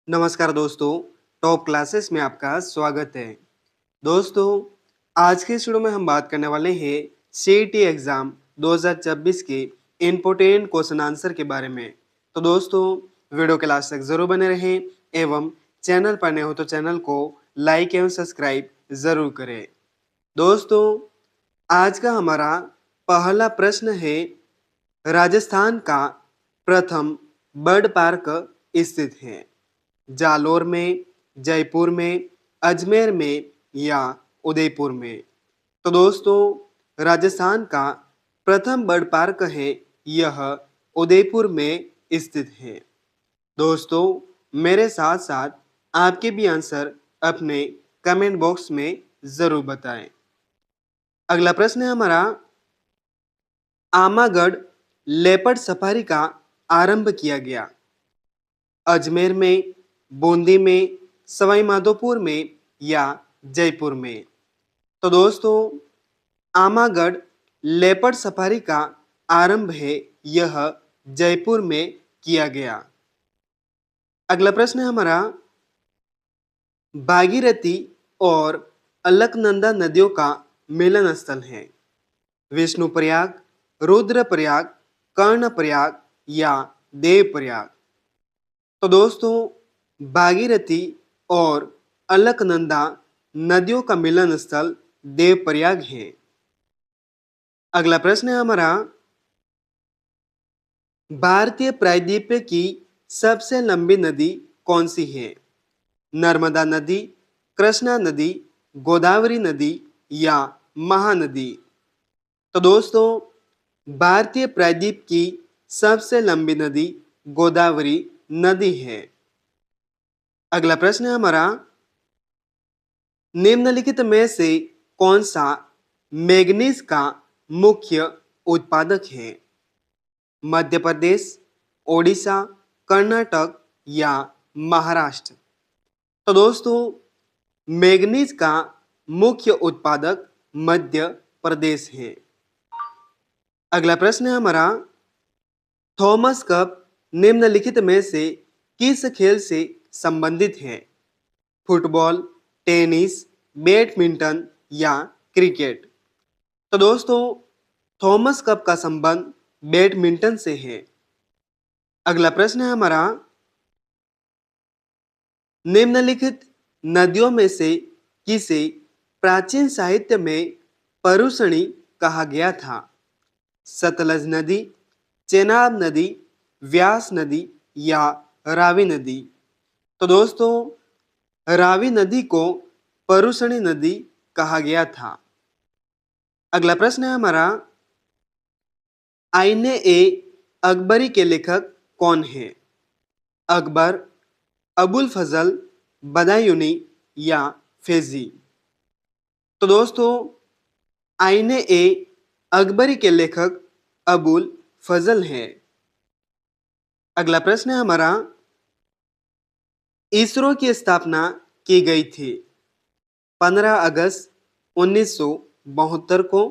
नमस्कार दोस्तों, top classes में आपका स्वागत है। दोस्तों, आज के इस वीडियो में हम बात करने वाले हैं सीईटी एग्ज़ाम 2026 के इम्पोर्टेंट क्वेश्चन आंसर के बारे में। तो दोस्तों, वीडियो के लास्ट तक ज़रूर बने रहें एवं चैनल पर नए हो तो चैनल को लाइक एवं सब्सक्राइब ज़रूर करें। दोस्तों, आज का हमारा पहला प्रश्न है, राजस्थान का प्रथम बर्ड पार्क स्थित है? जालोर में, जयपुर में, अजमेर में या उदयपुर में? तो दोस्तों, राजस्थान का प्रथम बर्ड पार्क है, यह उदयपुर में स्थित है। दोस्तों, मेरे साथ साथ आपके भी आंसर अपने कमेंट बॉक्स में ज़रूर बताएं। अगला प्रश्न है हमारा, आमागढ़ लेपर्ड सफारी का आरंभ किया गया? अजमेर में, बूंदी में, सवाई माधोपुर में या जयपुर में? तो दोस्तों, आमागढ़ लेपर्ड सफारी का आरंभ है, यह जयपुर में किया गया। अगला प्रश्न है हमारा, भागीरथी और अलकनंदा नदियों का मिलन स्थल है? विष्णुप्रयाग, रुद्रप्रयाग, कर्णप्रयाग या देवप्रयाग? तो दोस्तों, भागीरथी और अलकनंदा नदियों का मिलन स्थल देवप्रयाग है। अगला प्रश्न है हमारा, भारतीय प्रायद्वीप की सबसे लंबी नदी कौन सी है? नर्मदा नदी, कृष्णा नदी, गोदावरी नदी या महानदी? तो दोस्तों, भारतीय प्रायद्वीप की सबसे लंबी नदी गोदावरी नदी है। अगला प्रश्न है हमारा, निम्नलिखित में से कौन सा मैग्नीज का मुख्य उत्पादक है? मध्य प्रदेश, ओडिशा, कर्नाटक या महाराष्ट्र? तो दोस्तों, मैग्नीज का मुख्य उत्पादक मध्य प्रदेश है। अगला प्रश्न है हमारा, थॉमस कप निम्नलिखित में से किस खेल से संबंधित है? फुटबॉल, टेनिस, बैडमिंटन या क्रिकेट? तो दोस्तों, थॉमस कप का संबंध बैडमिंटन से है। अगला प्रश्न है हमारा, निम्नलिखित नदियों में से किसे प्राचीन साहित्य में परुषणी कहा गया था? सतलज नदी, चेनाब नदी, व्यास नदी या रावी नदी? तो दोस्तों, रावी नदी को परुषणी नदी कहा गया था। अगला प्रश्न है हमारा, आईने ए अकबरी के लेखक कौन है? अकबर, अबुल फजल, बदायूनी या फैजी? तो दोस्तों, आईने ए अकबरी के लेखक अबुल फजल है। अगला प्रश्न है हमारा, इसरो की स्थापना की गई थी? 15 अगस्त 1972 को,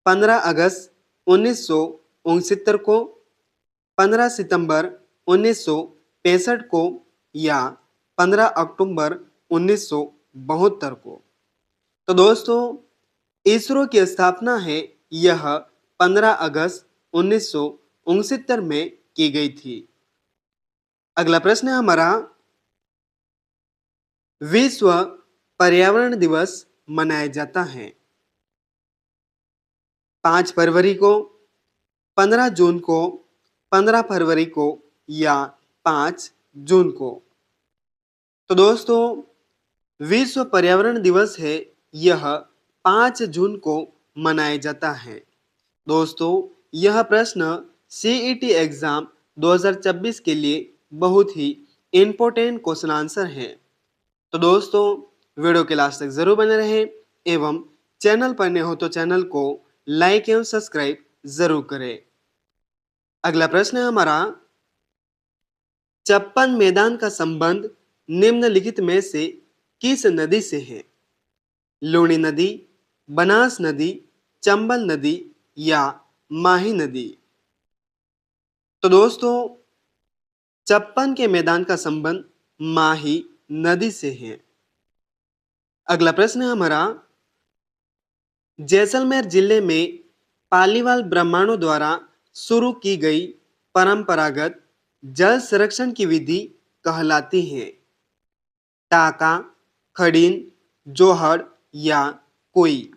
15 अगस्त 1969 को, 15 सितंबर 1965 को या 15 अक्टूबर 1972 को? तो दोस्तों, इसरो की स्थापना है, यह 15 अगस्त 1969 में की गई थी। अगला प्रश्न है हमारा, विश्व पर्यावरण दिवस मनाया जाता है? 5 फरवरी को, 15 जून को, 15 फरवरी को या 5 जून को? तो दोस्तों, विश्व पर्यावरण दिवस है, यह 5 जून को मनाया जाता है। दोस्तों, यह प्रश्न सीईटी एग्जाम 2026 के लिए बहुत ही इम्पोर्टेंट क्वेश्चन आंसर है। तो दोस्तों, वीडियो के लास्ट तक जरूर बने रहें एवं चैनल पर नए हो तो चैनल को लाइक एवं सब्सक्राइब जरूर करें। अगला प्रश्न है हमारा, चप्पन मैदान का संबंध निम्नलिखित में से किस नदी से है? लूणी नदी, बनास नदी, चंबल नदी या माही नदी? तो दोस्तों, चप्पन के मैदान का संबंध माही नदी से है। अगला प्रश्न है हमारा, जैसलमेर जिले में पालीवाल ब्राह्मणों द्वारा शुरू की गई परंपरागत जल संरक्षण की विधि कहलाती है? टाका, खड़ीन, जोहड़ या कोई?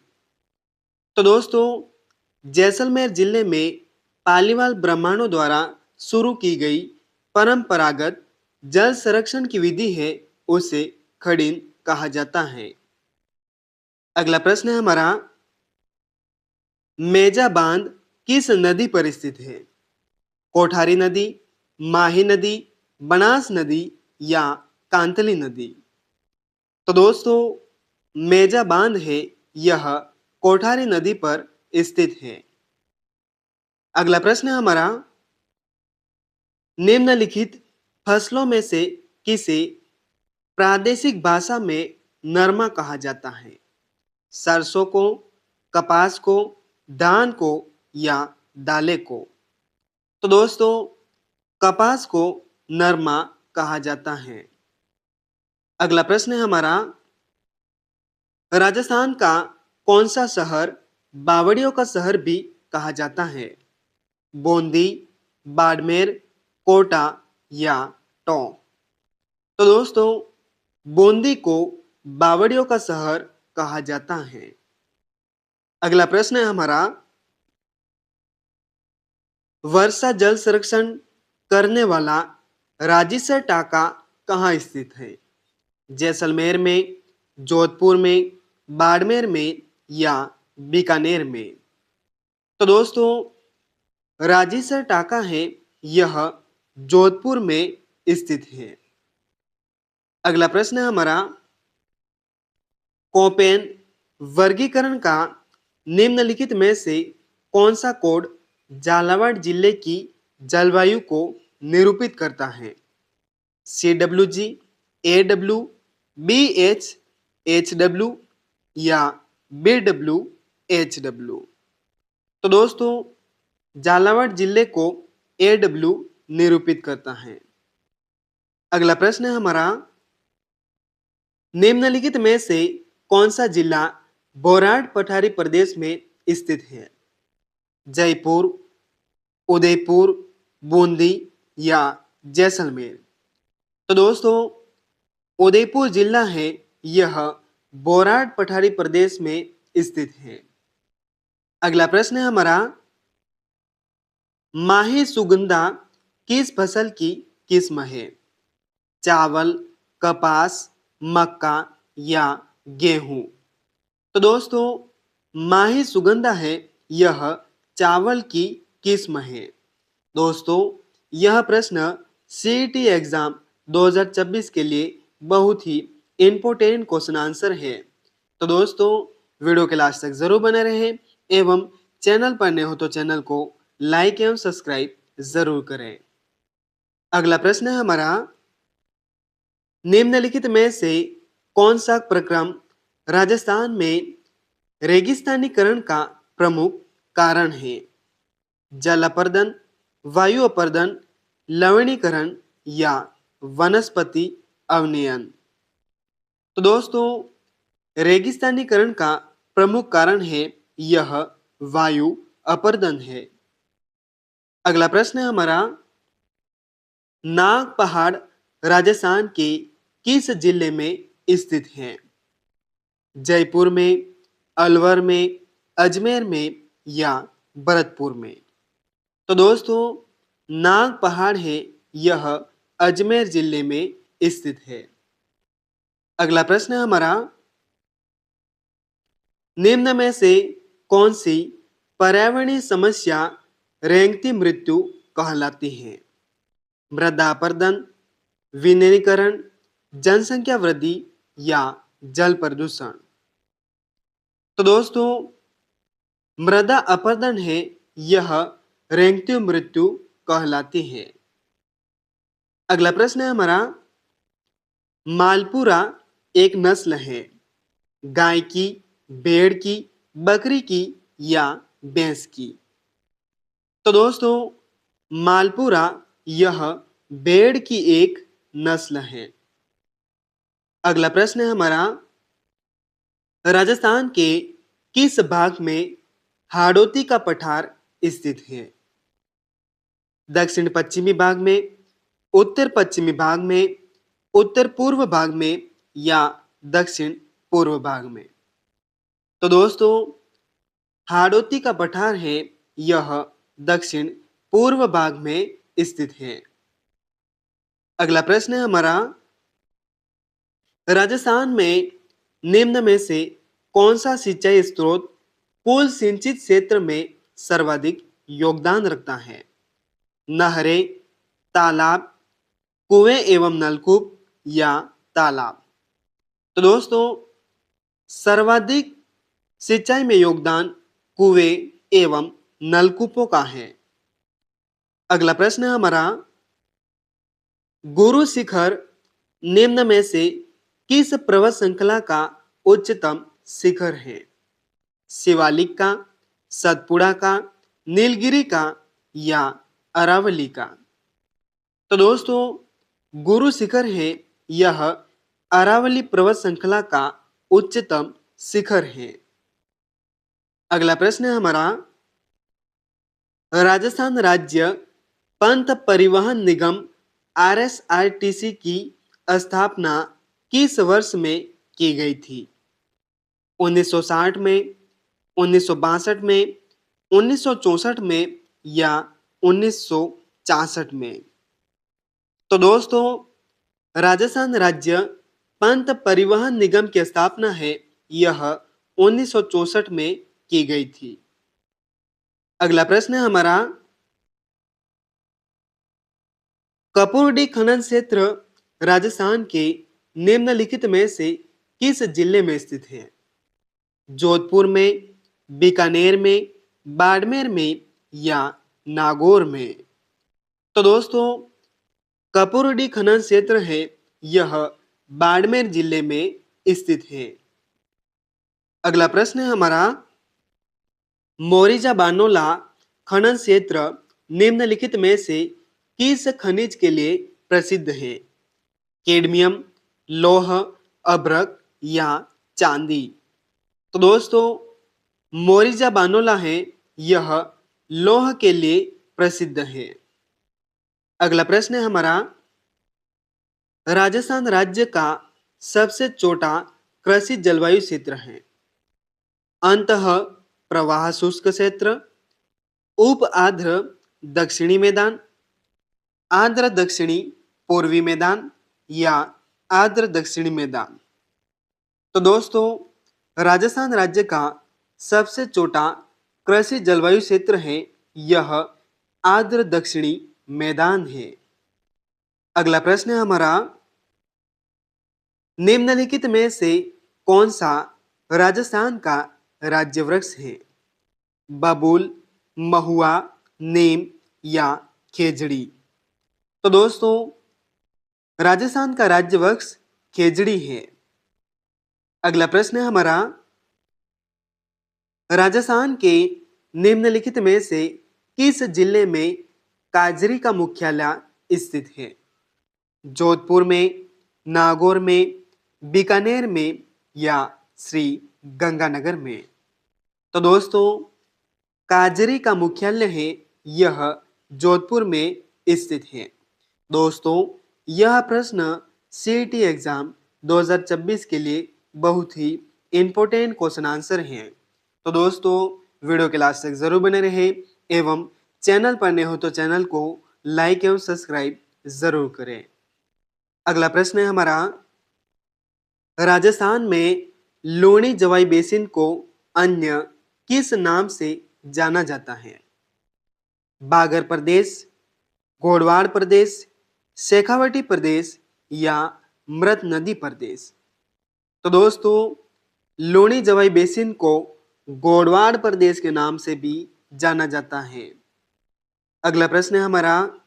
तो दोस्तों, जैसलमेर जिले में पालीवाल ब्राह्मणों द्वारा शुरू की गई परंपरागत जल संरक्षण की विधि है, उसे खड़ीन कहा जाता है। अगला प्रश्न है हमारा, मेजा बांध किस नदी पर स्थित है? कोठारी नदी, माही नदी, बनास नदी या कांतली नदी? तो दोस्तों, मेजा बांध है यह कोठारी नदी पर स्थित है। अगला प्रश्न है हमारा, निम्नलिखित फसलों में से किसे प्रादेशिक भाषा में नरमा कहा जाता है? सरसों को, कपास को, धान को या दालें को? तो दोस्तों, कपास को नरमा कहा जाता है। अगला प्रश्न है हमारा, राजस्थान का कौन सा शहर बावड़ियों का शहर भी कहा जाता है? बूंदी, बाड़मेर, कोटा या टोंक? तो दोस्तों, बूंदी को बावड़ियों का शहर कहा जाता है। अगला प्रश्न है हमारा, वर्षा जल संरक्षण करने वाला राजिसर टाका कहाँ स्थित है? जैसलमेर में, जोधपुर में, बाड़मेर में या बीकानेर में? तो दोस्तों, राजिसर टाका है यह जोधपुर में स्थित है। अगला प्रश्न है हमारा, कोपेन वर्गीकरण का निम्नलिखित में से कौन सा कोड झालावाड़ जिले की जलवायु को निरूपित करता है? CWG, AW, BH, HW या BWHW? तो दोस्तों, झालावाड़ जिले को AW निरूपित करता है। अगला प्रश्न है हमारा, निम्नलिखित में से कौन सा जिला बोराट पठारी प्रदेश में स्थित है? जयपुर, उदयपुर, बूंदी या जैसलमेर? तो दोस्तों, उदयपुर जिला है यह बोराट पठारी प्रदेश में स्थित है। अगला प्रश्न है हमारा, माही सुगंधा किस फसल की किस्म है? चावल, कपास, मक्का या गेहूं? तो दोस्तों, माही सुगंधा है यह चावल की किस्म है। दोस्तों, यह प्रश्न सीईटी एग्जाम 2026 के लिए बहुत ही इम्पोर्टेंट क्वेश्चन आंसर है। तो दोस्तों, वीडियो के लास्ट तक जरूर बने रहें एवं चैनल पर नए हो तो चैनल को लाइक एवं सब्सक्राइब जरूर करें। अगला प्रश्न है हमारा, निम्नलिखित में से कौन सा प्रक्रम राजस्थान में रेगिस्तानीकरण का प्रमुख कारण है? जल अपर्दन, वायु अपर्दन, लवणीकरण या वनस्पति अवनयन? तो दोस्तों, रेगिस्तानीकरण का प्रमुख कारण है यह वायु अपर्दन है। अगला प्रश्न है हमारा, नाग पहाड़ राजस्थान के किस जिले में स्थित है? जयपुर में, अलवर में, अजमेर में या भरतपुर में? तो दोस्तों, नाग पहाड़ है यह अजमेर जिले में स्थित है। अगला प्रश्न है हमारा, निम्न में से कौन सी पर्यावरणीय समस्या रेंगती मृत्यु कहलाती है? मृदा अपरदन, विनिर्णीकरण, जनसंख्या वृद्धि या जल प्रदूषण? तो दोस्तों, मृदा अपरदन है यह रेंगती मृत्यु कहलाती है। अगला प्रश्न है हमारा, मालपुरा एक नस्ल है, गाय की, भेड़ की, बकरी की या भैंस की? तो दोस्तों, मालपुरा यह भेड़ की एक नस्ल है। अगला प्रश्न है हमारा, राजस्थान के किस भाग में हाड़ौती का पठार स्थित है? दक्षिण पश्चिमी भाग में, उत्तर पश्चिमी भाग में, उत्तर पूर्व भाग में या दक्षिण पूर्व भाग में? तो दोस्तों, हाड़ौती का पठार है यह दक्षिण पूर्व भाग में स्थित है। अगला प्रश्न है हमारा, राजस्थान में निम्न में से कौन सा सिंचाई स्रोत कुल सिंचित क्षेत्र में सर्वाधिक योगदान रखता है? नहरें, तालाब, कुएं एवं नलकूप या तालाब? तो दोस्तों, सर्वाधिक सिंचाई में योगदान कुएं एवं नलकूपों का है। अगला प्रश्न है हमारा, गुरु शिखर निम्न में से किस पर्वत श्रृंखला का उच्चतम शिखर है? शिवालिक का, सतपुड़ा का, नीलगिरी का या अरावली का? तो दोस्तों, गुरु शिखर है यह अरावली पर्वत श्रृंखला का उच्चतम शिखर है। अगला प्रश्न है हमारा, राजस्थान राज्य पंत परिवहन निगम आरएसआरटीसी की स्थापना किस वर्ष में की गई थी? 1960 में, 1962 में, 1964 में या 1966 में? तो दोस्तों, राजस्थान राज्य पंत परिवहन निगम की स्थापना है यह 1964 में की गई थी। अगला प्रश्न है हमारा, कपूरडी खनन क्षेत्र राजस्थान के निम्नलिखित में से किस जिले में स्थित है? जोधपुर में, बीकानेर में, बाड़मेर में या नागौर में? तो दोस्तों, कपूरडी खनन क्षेत्र है यह बाड़मेर जिले में स्थित है। अगला प्रश्न है हमारा, मोरिजा बानोला खनन क्षेत्र निम्नलिखित में से किस खनिज के लिए प्रसिद्ध है? कैडमियम, लौह, अभ्रक या चांदी? तो दोस्तों, मोरिजा बानोला है यह लौह के लिए प्रसिद्ध है। अगला प्रश्न है हमारा, राजस्थान राज्य का सबसे छोटा कृषि जलवायु क्षेत्र है? अंतः प्रवाह शुष्क क्षेत्र, उप आर्द्र दक्षिणी मैदान, आर्द्र दक्षिणी पूर्वी मैदान या आर्द्र दक्षिणी मैदान? तो दोस्तों, राजस्थान राज्य का सबसे छोटा कृषि जलवायु क्षेत्र है यह आर्द्र दक्षिणी मैदान है। अगला प्रश्न है हमारा, निम्नलिखित में से कौन सा राजस्थान का राज्य वृक्ष है? बबूल, महुआ, नीम या खेजड़ी? तो दोस्तों, राजस्थान का राज्य वृक्ष खेजड़ी है। अगला प्रश्न है हमारा, राजस्थान के निम्नलिखित में से किस जिले में काजरी का मुख्यालय स्थित है? जोधपुर में, नागौर में, बीकानेर में या श्री गंगानगर में? तो दोस्तों, काजरी का मुख्यालय है यह जोधपुर में स्थित है। दोस्तों, यह प्रश्न सीईटी एग्जाम 2026 के लिए बहुत ही इम्पोर्टेंट क्वेश्चन आंसर हैं। तो दोस्तों, वीडियो के लास्ट तक जरूर बने रहे एवं चैनल पर नए हो तो चैनल को लाइक एवं सब्सक्राइब जरूर करें। अगला प्रश्न है हमारा, राजस्थान में लूणी जवाई बेसिन को अन्य किस नाम से जाना जाता है? बागर प्रदेश, घोड़वाड़ प्रदेश, शेखावटी प्रदेश या मृत नदी प्रदेश? तो दोस्तों, लूणी जवाई बेसिन को घोड़वाड़ प्रदेश के नाम से भी जाना जाता है। अगला प्रश्न है हमारा,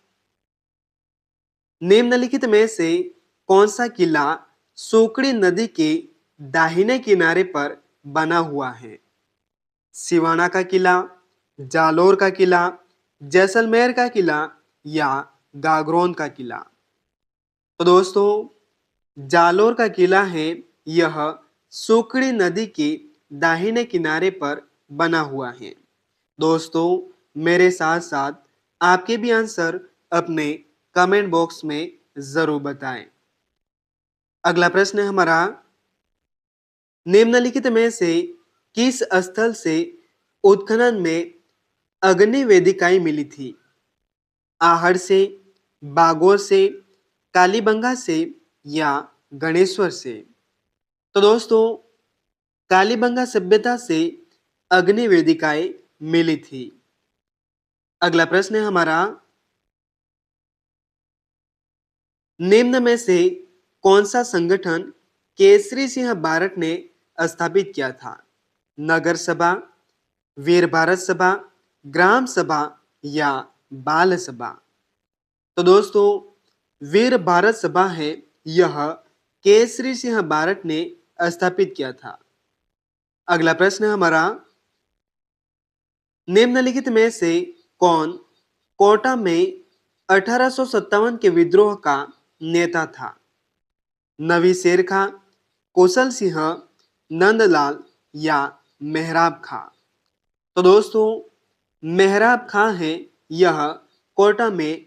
निम्नलिखित में से कौन सा किला सोकड़ी नदी के दाहिने किनारे पर बना हुआ है? सिवाना का किला, जालोर का किला, जैसलमेर का किला या गागरोन का किला? तो दोस्तों, जालोर का किला है यह सुकड़ी नदी के दाहिने किनारे पर बना हुआ है। दोस्तों, मेरे साथ साथ आपके भी आंसर अपने कमेंट बॉक्स में जरूर बताएं। अगला प्रश्न है हमारा, निम्नलिखित में से किस स्थल से उत्खनन में अग्नि वेदिकाएं मिली थी? आहड़ से, बागोर से, कालीबंगा से या गणेश्वर से? तो दोस्तों, कालीबंगा सभ्यता से अग्नि वेदिकाएं मिली थी। अगला प्रश्न है हमारा, निम्न में से कौन सा संगठन केसरी सिंह बारट ने स्थापित किया था? नगर सभा, वीर भारत सभा, ग्राम सभा या बाल सभा? तो दोस्तों, वीर भारत सभा है यह केसरी सिंह बारट ने स्थापित किया था। अगला प्रश्न है हमारा, निम्नलिखित में से कौन कोटा में 1857 के विद्रोह का नेता था? नवी शेर खां, कौशल सिंह, नंदलाल या मेहराब खां? तो दोस्तों, मेहराब खां है यह कोटा में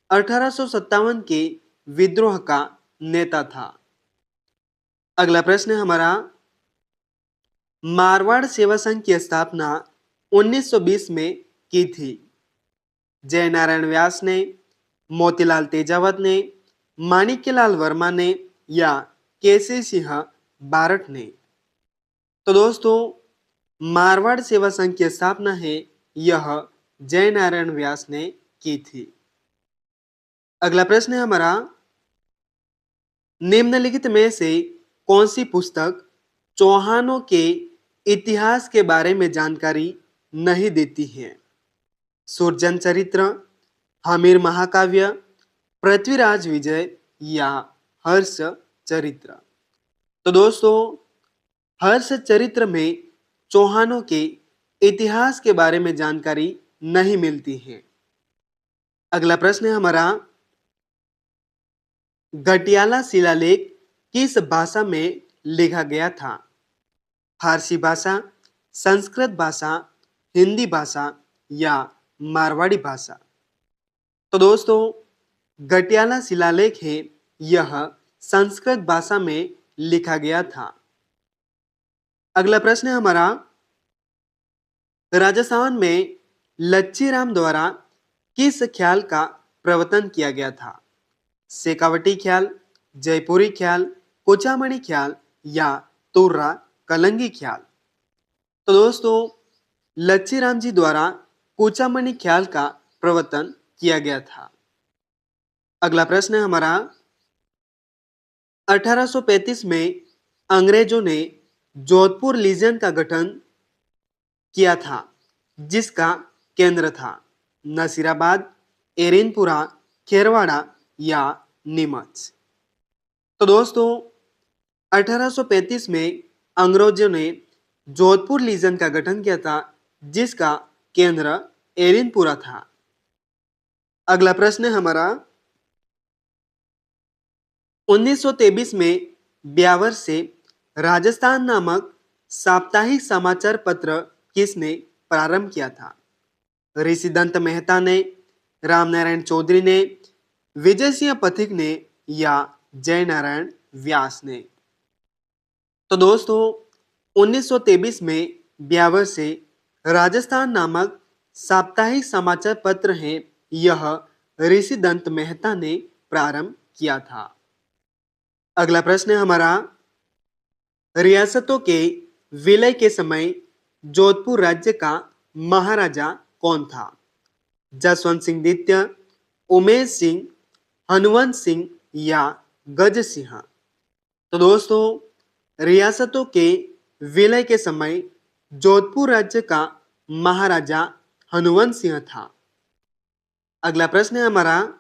1857 के विद्रोह का नेता था। अगला प्रश्न है हमारा, मारवाड़ सेवा संघ की स्थापना 1920 में की थी। जयनारायण व्यास ने, मोतीलाल तेजावत ने, माणिक्यलाल वर्मा ने या केसरी सिंह बारट ने? तो दोस्तों, मारवाड़ सेवा संघ की स्थापना है यह जयनारायण व्यास ने की थी। अगला प्रश्न है हमारा, निम्नलिखित में से कौन सी पुस्तक चौहानों के इतिहास के बारे में जानकारी नहीं देती है? सुरजन चरित्र, हमीर महाकाव्य, पृथ्वीराज विजय या हर्ष चरित्र? तो दोस्तों, हर्ष चरित्र में चौहानों के इतिहास के बारे में जानकारी नहीं मिलती है। अगला प्रश्न है हमारा, गटियाला शिलालेख किस भाषा में लिखा गया था? फारसी भाषा, संस्कृत भाषा, हिंदी भाषा या मारवाड़ी भाषा? तो दोस्तों, गटियाला शिलालेख है यह संस्कृत भाषा में लिखा गया था। अगला प्रश्न है हमारा, राजस्थान में लच्छीराम द्वारा किस ख्याल का प्रवर्तन किया गया था? शेखावटी ख्याल, जयपुरी ख्याल, कुचामणी ख्याल या तुर्रा कलंगी ख्याल? तो दोस्तों, लच्छीराम जी द्वारा कुचामणी ख्याल का प्रवर्तन किया गया था। अगला प्रश्न है हमारा, 1835 में अंग्रेजों ने जोधपुर लीजन का गठन किया था जिसका केंद्र था नसीराबाद, एरिनपुरा, खेरवाड़ा या नीमच? तो दोस्तों, 1835 में अंग्रेजों ने जोधपुर लीजन का गठन किया था जिसका केंद्र एरिनपुरा था। अगला प्रश्न है हमारा, 1923 में ब्यावर से राजस्थान नामक साप्ताहिक समाचार पत्र किसने प्रारंभ किया था? ऋषिदंत मेहता ने, रामनारायण चौधरी ने, विजय सिंह पथिक ने या जयनारायण व्यास ने? तो दोस्तों, 1923 में ब्यावर से राजस्थान नामक साप्ताहिक समाचार पत्र है यह ऋषिदंत मेहता ने प्रारंभ किया था। अगला प्रश्न है हमारा, रियासतों के विलय के समय जोधपुर राज्य का महाराजा कौन था? जसवंत सिंह द्वितीय, उमेश सिंह, हनुवंत सिंह या गज सिंह? तो दोस्तों, रियासतों के विलय के समय जोधपुर राज्य का महाराजा हनुवंत सिंह था। अगला प्रश्न है हमारा,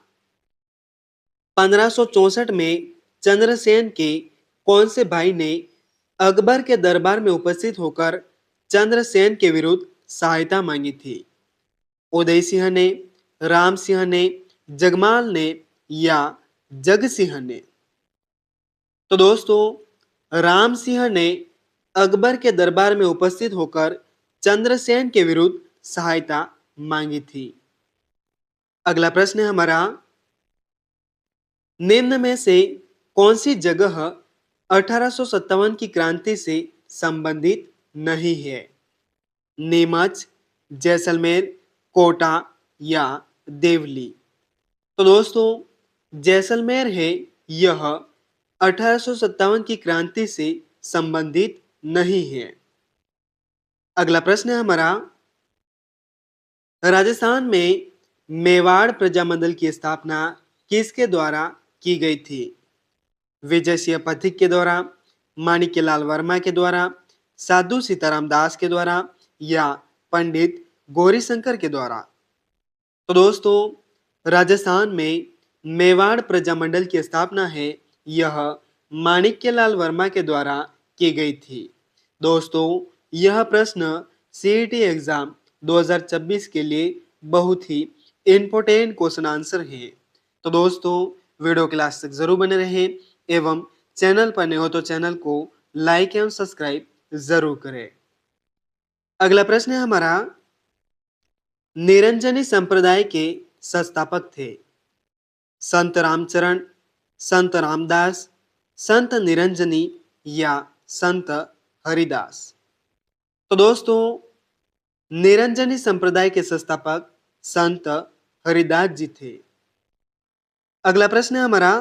1564 में चंद्रसेन के कौन से भाई ने अकबर के दरबार में उपस्थित होकर चंद्रसेन के विरुद्ध सहायता मांगी थी? उदय सिंह ने, राम सिंह ने, जगमाल ने या जग सिंह ने? तो दोस्तों राम सिंह ने अकबर के दरबार में उपस्थित होकर चंद्रसेन के विरुद्ध सहायता मांगी थी। अगला प्रश्न है हमारा, निम्न में से कौन सी जगह 1857 की क्रांति से संबंधित नहीं है? नीमच, जैसलमेर, कोटा या देवली? तो दोस्तों जैसलमेर है, यह 1857 की क्रांति से संबंधित नहीं है। अगला प्रश्न है हमारा, राजस्थान में मेवाड़ प्रजामंडल की स्थापना किसके द्वारा की गई थी? विजय सिंह पथिक के द्वारा, माणिक्यलाल वर्मा के द्वारा, साधु सीताराम दास के द्वारा या पंडित गौरीशंकर के द्वारा? तो दोस्तों राजस्थान में मेवाड़ प्रजामंडल की स्थापना है, यह माणिक्यलाल वर्मा के द्वारा की गई थी। दोस्तों यह प्रश्न सीईटी एग्जाम 2026 के लिए बहुत ही इम्पोर्टेंट क्वेश्चन आंसर है। तो दोस्तों वीडियो क्लास तक जरूर बने रहें एवं चैनल पर नए हो तो चैनल को लाइक एवं सब्सक्राइब जरूर करें। अगला प्रश्न है हमारा, निरंजनी संप्रदाय के संस्थापक थे? संत रामचरण, संत रामदास, संत निरंजनी या संत हरिदास? तो दोस्तों निरंजनी संप्रदाय के संस्थापक संत हरिदास जी थे। अगला प्रश्न है हमारा,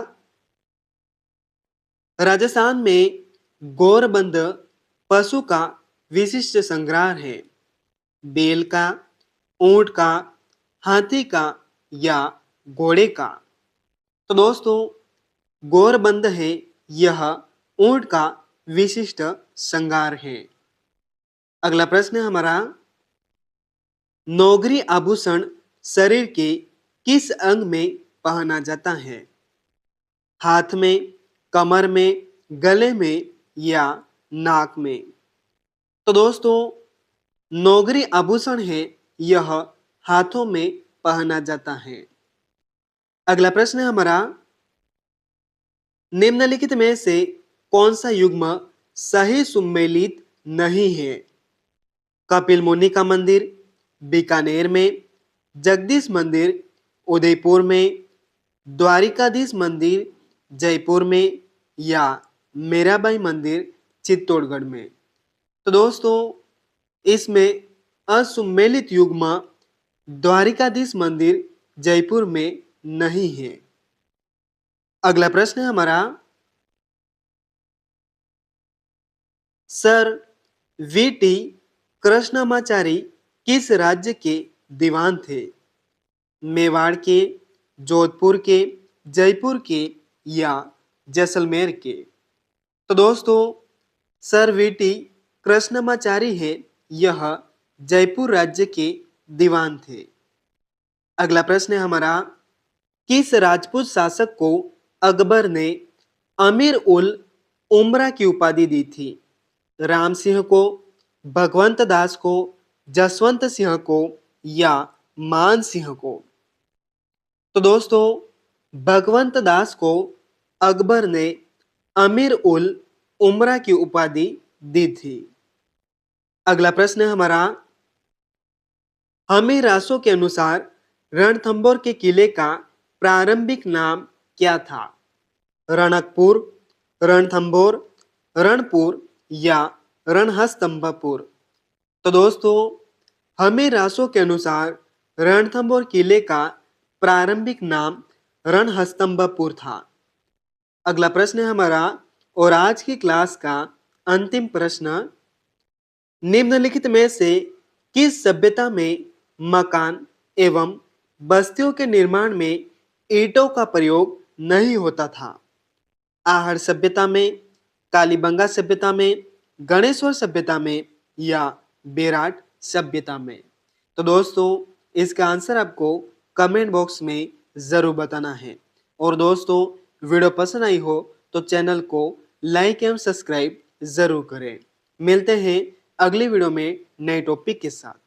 राजस्थान में गौरबंद पशु का विशिष्ट संग्रह है? बैल का, ऊंट का, हाथी का या घोड़े का? तो दोस्तों गौरबंद है, यह ऊंट का विशिष्ट श्रृंगार है। अगला प्रश्न है हमारा, नौगरी आभूषण शरीर के किस अंग में पहना जाता है? हाथ में, कमर में, गले में या नाक में? तो दोस्तों नौगरी आभूषण है, यह हाथों में पहना जाता है। अगला प्रश्न है हमारा, निम्नलिखित में से कौन सा युग्म सही सुमेलित नहीं है? कपिल मुनि का मंदिर बीकानेर में, जगदीश मंदिर उदयपुर में, द्वारिकाधीश मंदिर जयपुर में या मीराबाई मंदिर चित्तौड़गढ़ में? तो दोस्तों इसमें असुमेलित युग्म द्वारिकाधीश मंदिर जयपुर में नहीं है। अगला प्रश्न है हमारा, सर वीटी कृष्णमाचारी किस राज्य के दीवान थे? मेवाड़ के, जोधपुर के, जयपुर के या जैसलमेर के? तो दोस्तों सर वीटी कृष्णमाचारी है, यह जयपुर राज्य के दीवान थे। अगला प्रश्न है हमारा, किस राजपूत शासक को अकबर ने अमीर उल उमरा की उपाधि दी थी? राम सिंह को, भगवंत दास को, जसवंत सिंह को या मान सिंह को? तो दोस्तों भगवंत दास को अकबर ने अमीर उल उमरा की उपाधि दी थी। अगला प्रश्न है हमारा, हमें रासों के अनुसार रणथंभौर के किले का प्रारंभिक नाम क्या था? रणकपुर, रणथंभौर, रणपुर या रणहस्तंभपुर? तो दोस्तों हमें रासों के अनुसार रणथंभौर किले का प्रारंभिक नाम रणहस्तंभपुर था। अगला प्रश्न है हमारा और आज की क्लास का अंतिम प्रश्न, निम्नलिखित में से किस सभ्यता में मकान एवं बस्तियों के निर्माण में ईंटों का प्रयोग नहीं होता था? आहड़ सभ्यता में, कालीबंगा सभ्यता में, गणेश्वर सभ्यता में या बेराट सभ्यता में? तो दोस्तों इसका आंसर आपको कमेंट बॉक्स में जरूर बताना है। और दोस्तों वीडियो पसंद आई हो तो चैनल को लाइक एवं सब्सक्राइब जरूर करें। मिलते हैं अगली वीडियो में नए टॉपिक के साथ।